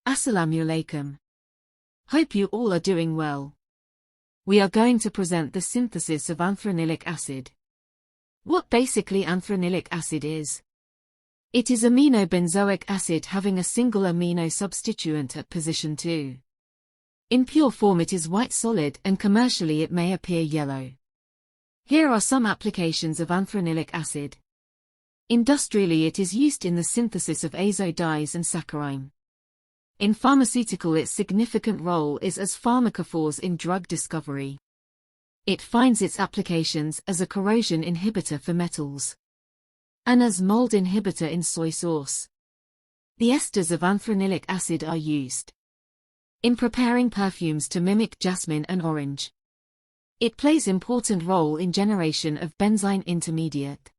Assalamu alaikum. Hope you all are doing well. We are going to present the synthesis of anthranilic acid. What basically anthranilic acid is? It is amino-benzoic acid having a single amino substituent at position 2. In pure form it is white solid and commercially it may appear yellow. Here are some applications of anthranilic acid. Industrially it is used in the synthesis of azo dyes and saccharine. In pharmaceutical its significant role is as pharmacophores in drug discovery. It finds its applications as a corrosion inhibitor for metals and as mold inhibitor in soy sauce. The esters of anthranilic acid are used in preparing perfumes to mimic jasmine and orange. It plays important role in generation of benzene intermediate,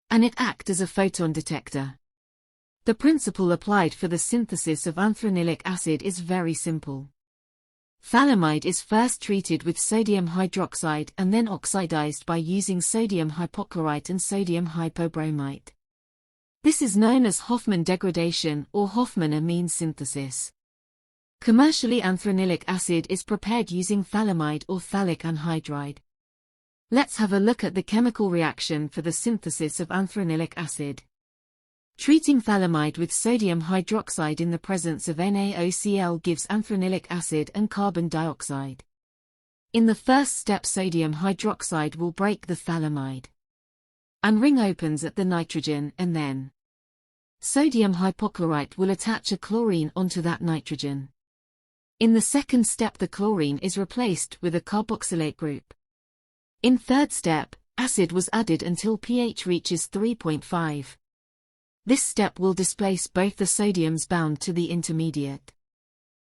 and it acts as a photon detector. The principle applied for the synthesis of anthranilic acid is very simple. Phthalimide is first treated with sodium hydroxide and then oxidized by using sodium hypochlorite and sodium hypobromite. This is known as Hofmann degradation or Hofmann amine synthesis. Commercially anthranilic acid is prepared using phthalimide or phthalic anhydride. Let's have a look at the chemical reaction for the synthesis of anthranilic acid. Treating phthalimide with sodium hydroxide in the presence of NaOCl gives anthranilic acid and carbon dioxide. In the first step sodium hydroxide will break the phthalimide, and ring opens at the nitrogen, and then sodium hypochlorite will attach a chlorine onto that nitrogen. In the second step the chlorine is replaced with a carboxylate group. In third step, acid was added until pH reaches 3.5. This step will displace both the sodiums bound to the intermediate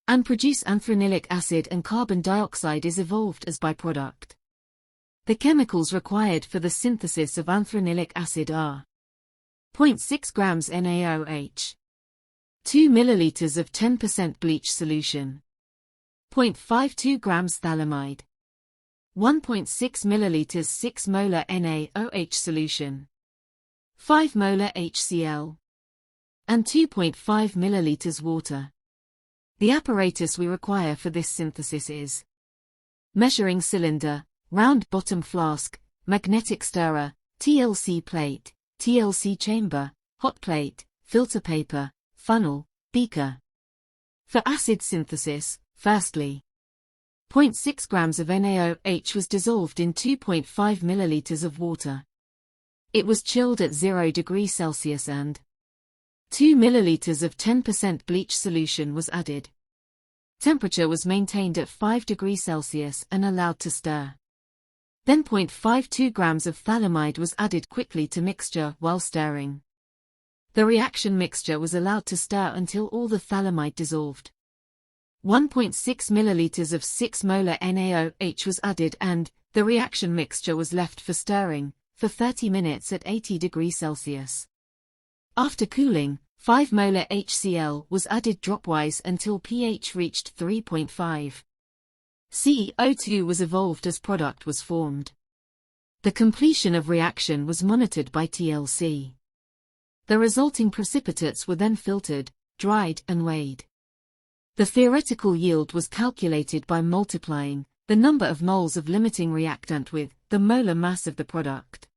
and produce anthranilic acid, and carbon dioxide is evolved as byproduct. The chemicals required for the synthesis of anthranilic acid are 0.6 grams NaOH, 2 milliliters of 10% bleach solution, 0.52 grams phthalimide, 1.6 milliliters 6 molar NaOH solution, 5 molar HCl, and 2.5 milliliters water. The apparatus we require for this synthesis is measuring cylinder, round bottom flask, magnetic stirrer, TLC plate, TLC chamber, hot plate, filter paper, funnel, beaker. For acid synthesis, firstly, 0.6 grams of NaOH was dissolved in 2.5 milliliters of water. It was chilled at 0 degrees Celsius and 2 milliliters of 10% bleach solution was added. Temperature was maintained at 5 degrees Celsius and allowed to stir. Then 0.52 grams of phthalimide was added quickly to mixture while stirring. The reaction mixture was allowed to stir until all the phthalimide dissolved. 1.6 milliliters of 6 molar NaOH was added and the reaction mixture was left for stirring for 30 minutes at 80 degrees Celsius. After cooling, 5 molar HCl was added dropwise until pH reached 3.5. CO2 was evolved as product was formed. The completion of reaction was monitored by TLC. The resulting precipitates were then filtered, dried and weighed. The theoretical yield was calculated by multiplying the number of moles of limiting reactant with the molar mass of the product.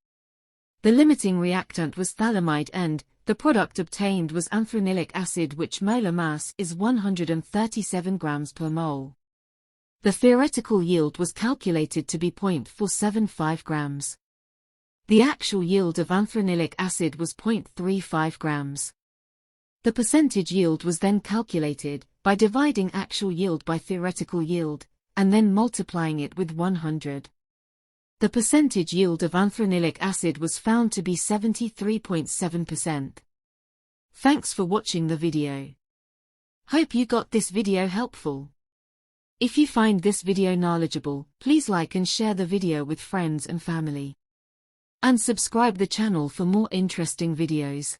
The limiting reactant was phthalimide and the product obtained was anthranilic acid, which molar mass is 137 grams per mole. The theoretical yield was calculated to be 0.475 grams. The actual yield of anthranilic acid was 0.35 grams. The percentage yield was then calculated by dividing actual yield by theoretical yield, and then multiplying it with 100. The percentage yield of anthranilic acid was found to be 73.7%. Thanks for watching the video. Hope you got this video helpful. If you find this video knowledgeable, please like and share the video with friends and family. And subscribe the channel for more interesting videos.